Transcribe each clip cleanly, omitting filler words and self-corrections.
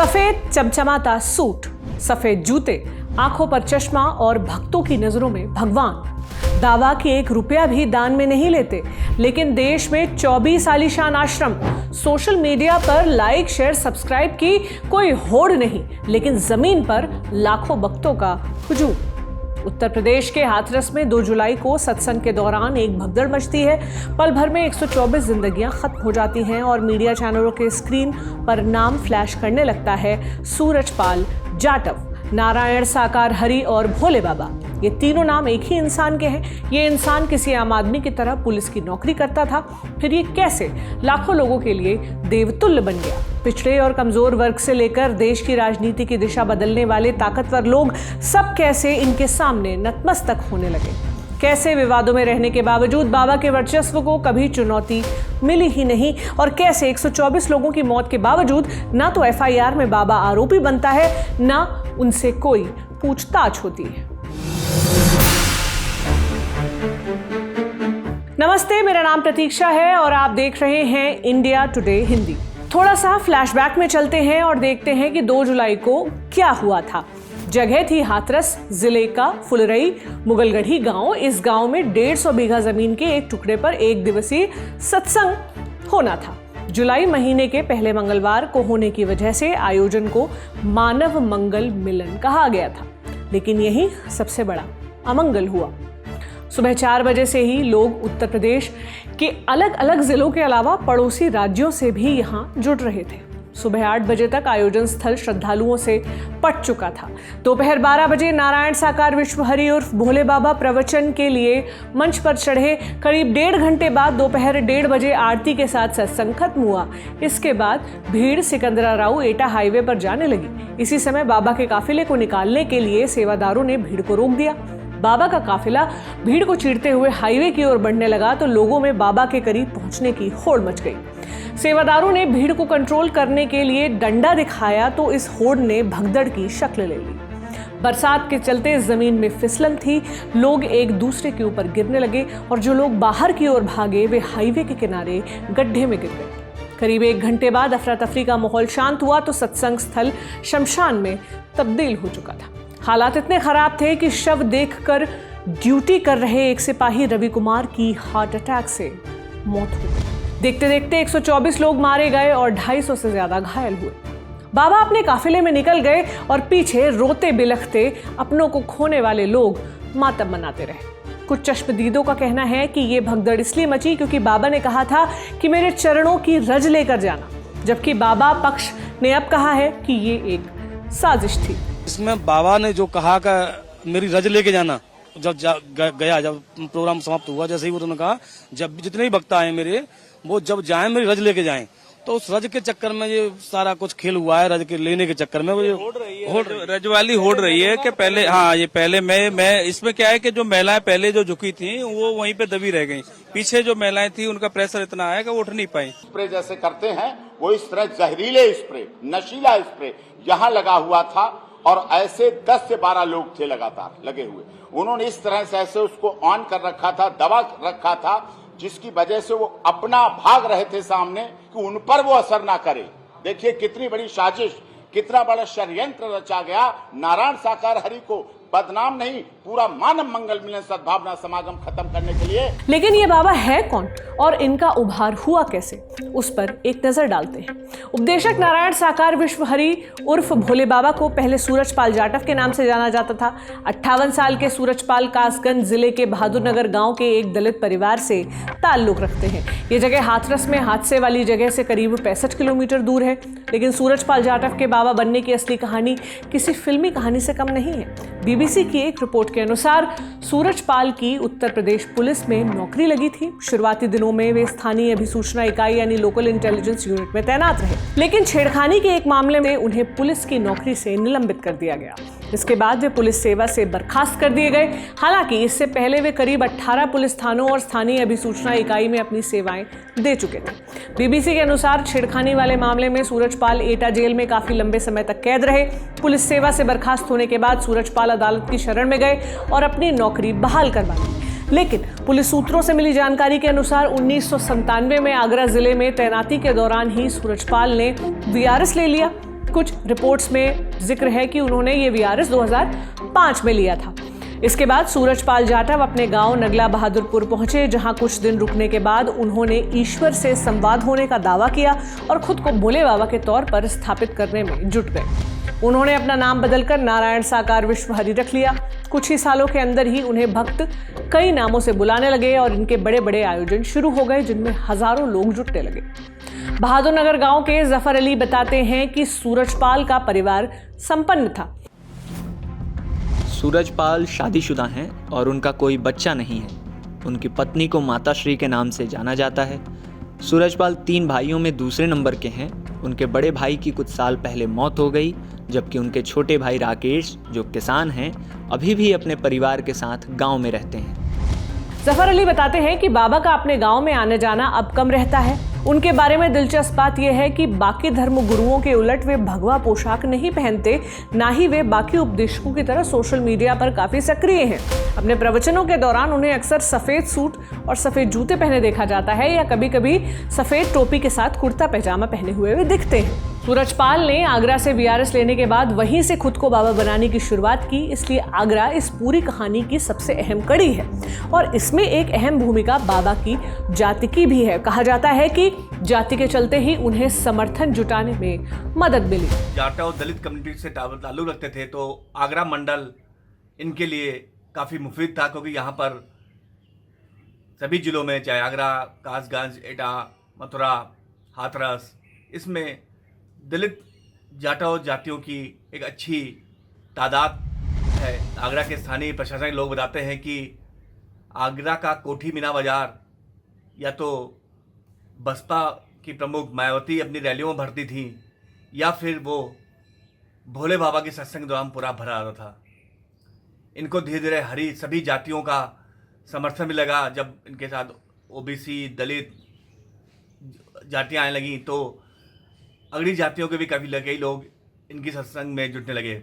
सफेद चमचमाता सूट, सफेद जूते, आंखों पर चश्मा और भक्तों की नजरों में भगवान। दावा कि 1 रुपया भी दान में नहीं लेते, लेकिन देश में 24 आलीशान आश्रम, सोशल मीडिया पर लाइक शेयर सब्सक्राइब की कोई होड़ नहीं, लेकिन जमीन पर लाखों भक्तों का हुजूम। उत्तर प्रदेश के हाथरस में 2 जुलाई को सत्संग के दौरान एक भगदड़ मचती है। पल भर में 124 जिंदगियां खत्म हो जाती हैं और मीडिया चैनलों के स्क्रीन पर नाम फ्लैश करने लगता है सूरजपाल जाटव, नारायण साकार हरि और भोले बाबा। ये तीनों नाम एक ही इंसान के हैं। ये इंसान किसी आम आदमी की तरह पुलिस की नौकरी करता था, फिर ये कैसे लाखों लोगों के लिए देवतुल्य बन गया। पिछड़े और कमजोर वर्ग से लेकर देश की राजनीति की दिशा बदलने वाले ताकतवर लोग सब कैसे इनके सामने नतमस्तक होने लगे। कैसे विवादों में रहने के बावजूद बाबा के वर्चस्व को कभी चुनौती मिली ही नहीं, और कैसे 124 लोगों की मौत के बावजूद ना तो FIR में बाबा आरोपी बनता है, ना उनसे कोई पूछताछ होती है। नमस्ते, मेरा नाम प्रतीक्षा है और आप देख रहे हैं इंडिया टुडे हिंदी। थोड़ा सा फ्लैशबैक में चलते हैं और देखते हैं कि 2 जुलाई को क्या हुआ था। जगह थी हाथरस जिले का फुलरई मुगलगढ़ी गांव। इस गांव में 150 बीघा जमीन के एक टुकड़े पर 1 दिवसीय सत्संग होना था। जुलाई महीने के पहले मंगलवार को होने की वजह से आयोजन को मानव मंगल मिलन कहा गया था, लेकिन यही सबसे बड़ा अमंगल हुआ। सुबह 4 बजे से ही लोग उत्तर प्रदेश के अलग अलग जिलों के अलावा पड़ोसी राज्यों से भी यहां जुड़ रहे थे। सुबह 8 बजे तक आयोजन स्थल श्रद्धालुओं से पट चुका था। दोपहर 12 बजे नारायण साकार विश्व हरि उर्फ भोले बाबा प्रवचन के लिए मंच पर चढ़े। करीब 1.5 घंटे बाद दोपहर 1:30 बजे आरती के साथ सत्संग खत्म हुआ। इसके बाद भीड़ सिकंदराराव एटा हाईवे पर जाने लगी। इसी समय बाबा के काफिले को निकालने के लिए सेवादारों ने भीड़ को रोक दिया। बाबा का काफिला भीड़ को चीरते हुए हाईवे की ओर बढ़ने लगा तो लोगों में बाबा के करीब पहुंचने की होड़ मच गई। सेवादारों ने भीड़ को कंट्रोल करने के लिए डंडा दिखाया तो इस होड़ ने भगदड़ की शक्ल ले ली। बरसात के चलते जमीन में फिसलन थी, लोग एक दूसरे के ऊपर गिरने लगे और जो लोग बाहर की ओर भागे वे हाईवे के किनारे गड्ढे में गिर गए। करीब 1 घंटे बाद अफरा तफरी का माहौल शांत हुआ तो सत्संग स्थल शमशान में तब्दील हो चुका था। हालात इतने खराब थे कि शव देखकर ड्यूटी कर रहे एक सिपाही रवि कुमार की हार्ट अटैक से मौत हो गई। देखते देखते 124 लोग मारे गए और 250 से ज्यादा घायल हुए। बाबा अपने काफिले में निकल गए और पीछे रोते बिलखते अपनों को खोने वाले लोग मातम मनाते रहे। कुछ चश्मदीदों का कहना है कि ये भगदड़ इसलिए मची क्योंकि बाबा ने कहा था कि मेरे चरणों की रज लेकर जाना, जबकि बाबा पक्ष ने अब कहा है कि ये एक साजिश थी। इसमें बाबा ने जो कहा कि मेरी रज लेके जाना, जब जब प्रोग्राम समाप्त हुआ, जैसे ही उन्होंने कहा जब जितने भी भक्त आए मेरे, वो जब जाएं मेरी रज लेके जाएं, तो उस रज के चक्कर में ये सारा कुछ खेल हुआ है। रज के लेने के चक्कर में वो रज वाली होड़ रही है कि पहले, हाँ, ये पहले मैं इसमें क्या है कि जो महिलाएं पहले जो झुकी थी वो वहीं पे दबी रह गई। पीछे जो महिलाएं थी उनका प्रेशर इतना आया कि वो उठ नहीं पाई। स्प्रे जैसे करते हैं वो इस तरह जहरीले स्प्रे, नशीला स्प्रे यहाँ लगा हुआ था और ऐसे 10 से 12 लोग थे लगातार लगे हुए। उन्होंने इस तरह से ऐसे उसको ऑन कर रखा था, दबा रखा था, जिसकी वजह से वो अपना भाग रहे थे सामने कि उन पर वो असर ना करे। देखिए कितनी बड़ी साजिश, कितना बड़ा षड्यंत्र रचा गया नारायण साकार हरि को बदनाम नहीं, पूरा मानव मंगल मिलन सद्भावना समागम खत्म करने के लिए। लेकिन ये बाबा है कौन और इनका उभार हुआ कैसे, उस पर एक नजर डालते हैं। उपदेशक नारायण साकार विश्व हरि उर्फ भोले बाबा को पहले सूरजपाल जाटव के नाम से जाना जाता था। 58 साल के सूरजपाल कासगंज जिले के बहादुरनगर गांव के एक दलित परिवार से ताल्लुक रखते हैं। ये जगह हाथरस में हादसे वाली जगह से करीब 65 किलोमीटर दूर है। लेकिन सूरजपाल जाटव के बाबा बनने की असली कहानी किसी फिल्मी कहानी से कम नहीं है। BBC की एक रिपोर्ट के अनुसार सूरजपाल की उत्तर प्रदेश पुलिस में नौकरी लगी थी। शुरुआती दिनों में वे स्थानीय अभिसूचना इकाई यानी लोकल इंटेलिजेंस यूनिट में तैनात रहे, लेकिन छेड़खानी के एक मामले में उन्हें पुलिस की नौकरी से निलंबित कर दिया गया। इसके बाद वे पुलिस सेवा से बर्खास्त कर दिए गए। हालांकि इससे पहले वे करीब 18 पुलिस थानों और स्थानीय अभिसूचना इकाई में अपनी सेवाएं दे चुके थे। BBC के अनुसार छेड़खानी वाले मामले में सूरजपाल एटा जेल में काफी लंबे समय तक कैद रहे। पुलिस सेवा से बर्खास्त होने के बाद सूरजपाल अदालत की शरण में गए और अपनी नौकरी बहाल करवा ली। लेकिन पुलिस सूत्रों से मिली जानकारी के अनुसार 1997 में आगरा जिले में तैनाती के दौरान ही सूरजपाल ने VRS ले लिया। कुछ रिपोर्ट्स में जिक्र है कि उन्होंने ये वीआरएस 2005 में लिया था। इसके बाद सूरजपाल जाटव अपने गांव नगला बहादुरपुर पहुंचे, जहां कुछ दिन रुकने के बाद उन्होंने ईश्वर से संवाद होने का दावा किया और खुद को भोले बाबा के तौर पर स्थापित करने में जुट गए। उन्होंने अपना नाम बदलकर नारायण साकार विश्व हरि रख लिया। कुछ ही सालों के अंदर ही उन्हें भक्त कई नामों से बुलाने लगे और इनके बड़े बड़े आयोजन शुरू हो गए, जिनमें हजारों लोग जुटने लगे। बहादुर नगर गांव के जफर अली बताते हैं कि सूरजपाल का परिवार संपन्न था। सूरजपाल शादीशुदा हैं और उनका कोई बच्चा नहीं है। उनकी पत्नी को माताश्री के नाम से जाना जाता है। सूरजपाल 3 भाइयों में दूसरे नंबर के हैं। उनके बड़े भाई की कुछ साल पहले मौत हो गई, जबकि उनके छोटे भाई राकेश, जो किसान हैं, अभी भी अपने परिवार के साथ गांव में रहते हैं। जफर अली बताते हैं कि बाबा का अपने गांव में आने जाना अब कम रहता है। उनके बारे में दिलचस्प बात यह है कि बाकी धर्म गुरुओं के उलट वे भगवा पोशाक नहीं पहनते, ना ही वे बाकी उपदेशकों की तरह सोशल मीडिया पर काफी सक्रिय हैं। अपने प्रवचनों के दौरान उन्हें अक्सर सफेद सूट और सफेद जूते पहने देखा जाता है, या कभी कभी सफेद टोपी के साथ कुर्ता पैजामा पहने हुए वे दिखते हैं। सूरजपाल ने आगरा से वीआरएस लेने के बाद वहीं से खुद को बाबा बनाने की शुरुआत की, इसलिए आगरा इस पूरी कहानी की सबसे अहम कड़ी है और इसमें एक अहम भूमिका बाबा की जाति की भी है। कहा जाता है कि जाति के चलते ही उन्हें समर्थन जुटाने में मदद मिली। जाटव दलित कम्युनिटी से ताल्लुक रखते थे, तो आगरा मंडल इनके लिए काफ़ी मुफीद था, क्योंकि यहाँ पर सभी जिलों में, चाहे आगरा, कासगंज, एटा, मथुरा, हाथरस, इसमें दलित जाटव जातियों की एक अच्छी तादाद है। आगरा के स्थानीय प्रशासनिक लोग बताते हैं कि आगरा का कोठी मीना बाजार या तो बसपा की प्रमुख मायावती अपनी रैलियों में भरती थी, या फिर वो भोले बाबा के सत्संग दौरान पूरा भरा रहता था। इनको धीरे धीरे सभी जातियों का समर्थन भी लगा। जब इनके साथ ओबीसी, दलित जातियाँ आने लगीं, तो अगली जातियों के भी कई लोग इनकी सत्संग में जुटने लगे।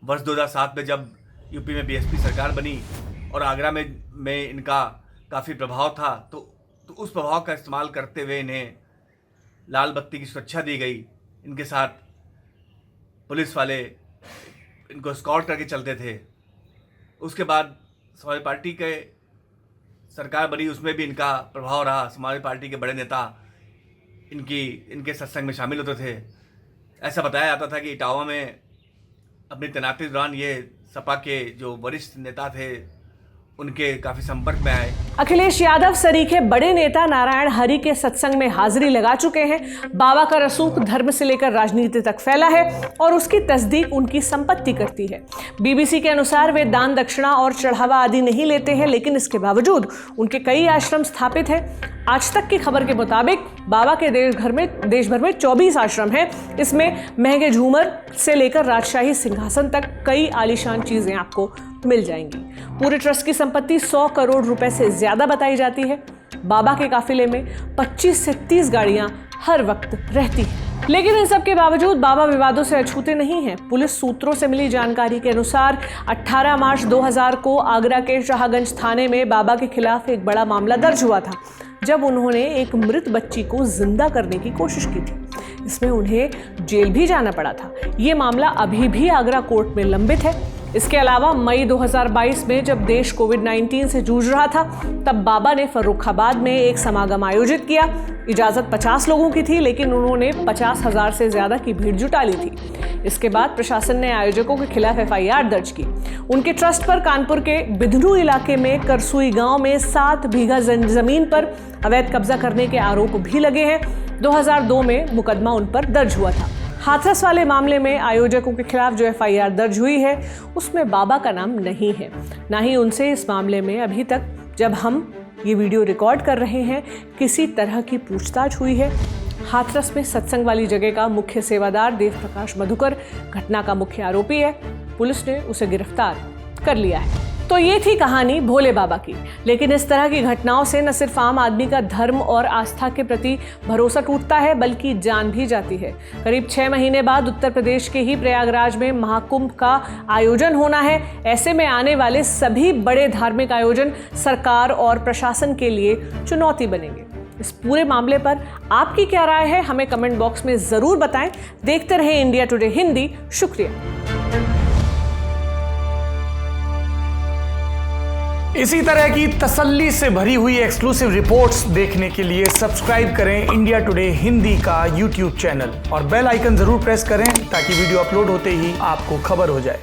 वर्ष 2007 में जब यूपी में बीएसपी सरकार बनी और आगरा में इनका काफ़ी प्रभाव था, तो उस प्रभाव का इस्तेमाल करते हुए इन्हें लाल बत्ती की सुरक्षा दी गई। इनके साथ पुलिस वाले इनको स्कॉट करके चलते थे। उसके बाद समाजवादी पार्टी के सरकार बनी, उसमें भी इनका प्रभाव रहा। समाजवादी पार्टी के बड़े नेता इनके सत्संग में शामिल होते थे। ऐसा बताया जाता था कि इटावा में अपनी तैनाती के दौरान ये सपा के जो वरिष्ठ नेता थे उनके काफी संपर्क में आए। अखिलेश यादव सरीखे बड़े नेता नारायण हरि के सत्संग में हाजिरी लगा चुके हैं। बाबा का रसूख धर्म से लेकर राजनीति तक फैला है और उसकी तस्दीक उनकी संपत्ति करती है। बीबीसी के अनुसार वे दान दक्षिणा और चढ़ावा आदि नहीं लेते हैं, लेकिन इसके बावजूद उनके कई आश्रम स्थापित हैं। आज तक की खबर के मुताबिक बाबा के देश भर में 24 आश्रम हैं। इसमें महंगे झूमर से लेकर राजशाही सिंहासन तक कई आलीशान चीजें आपको मिल जाएंगी। पूरे ट्रस्ट की संपत्ति 100 करोड़ रुपए से ज्यादा बताई जाती है। बाबा के काफिले में 25 से 30 गाड़ियां हर वक्त रहती हैं। लेकिन इन सब के बावजूद बाबा विवादों से अछूते नहीं हैं। पुलिस सूत्रों से मिली जानकारी के अनुसार 18 मार्च 2000 को आगरा के शाहगंज थाने में बाबा के खिलाफ एक बड़ा मामला दर्ज हुआ था, जब उन्होंने एक मृत बच्ची को जिंदा करने की कोशिश की थी। इसमें उन्हें जेल भी जाना पड़ा था। ये मामला अभी भी आगरा कोर्ट में लंबित है। इसके अलावा मई 2022 में जब देश कोविड-19 से जूझ रहा था, तब बाबा ने फर्रुखाबाद में एक समागम आयोजित किया। इजाजत 50 लोगों की थी, लेकिन उन्होंने 50,000 से ज्यादा की भीड़ जुटा ली थी। इसके बाद प्रशासन ने आयोजकों के खिलाफ FIR दर्ज की। उनके ट्रस्ट पर कानपुर के बिधनू इलाके में करसुई गांव में 7 बीघा जमीन पर अवैध कब्जा करने के आरोप भी लगे हैं। 2002 में मुकदमा उन पर दर्ज हुआ था। हाथरस वाले मामले में आयोजकों के खिलाफ जो FIR दर्ज हुई है, उसमें बाबा का नाम नहीं है, ना ही उनसे इस मामले में अभी तक, जब हम ये वीडियो रिकॉर्ड कर रहे हैं, किसी तरह की पूछताछ हुई है। हाथरस में सत्संग वाली जगह का मुख्य सेवादार देव प्रकाश मधुकर घटना का मुख्य आरोपी है। पुलिस ने उसे गिरफ्तार कर लिया है। तो ये थी कहानी भोले बाबा की। लेकिन इस तरह की घटनाओं से न सिर्फ आम आदमी का धर्म और आस्था के प्रति भरोसा टूटता है, बल्कि जान भी जाती है। करीब 6 महीने बाद उत्तर प्रदेश के ही प्रयागराज में महाकुंभ का आयोजन होना है। ऐसे में आने वाले सभी बड़े धार्मिक आयोजन सरकार और प्रशासन के लिए चुनौती बनेंगे। इस पूरे मामले पर आपकी क्या राय है, हमें कमेंट बॉक्स में जरूर बताएं। देखते रहें इंडिया टुडे हिंदी। शुक्रिया। इसी तरह की तसल्ली से भरी हुई एक्सक्लूसिव रिपोर्ट्स देखने के लिए सब्सक्राइब करें इंडिया टुडे हिंदी का यूट्यूब चैनल और बेल आइकन जरूर प्रेस करें ताकि वीडियो अपलोड होते ही आपको खबर हो जाए।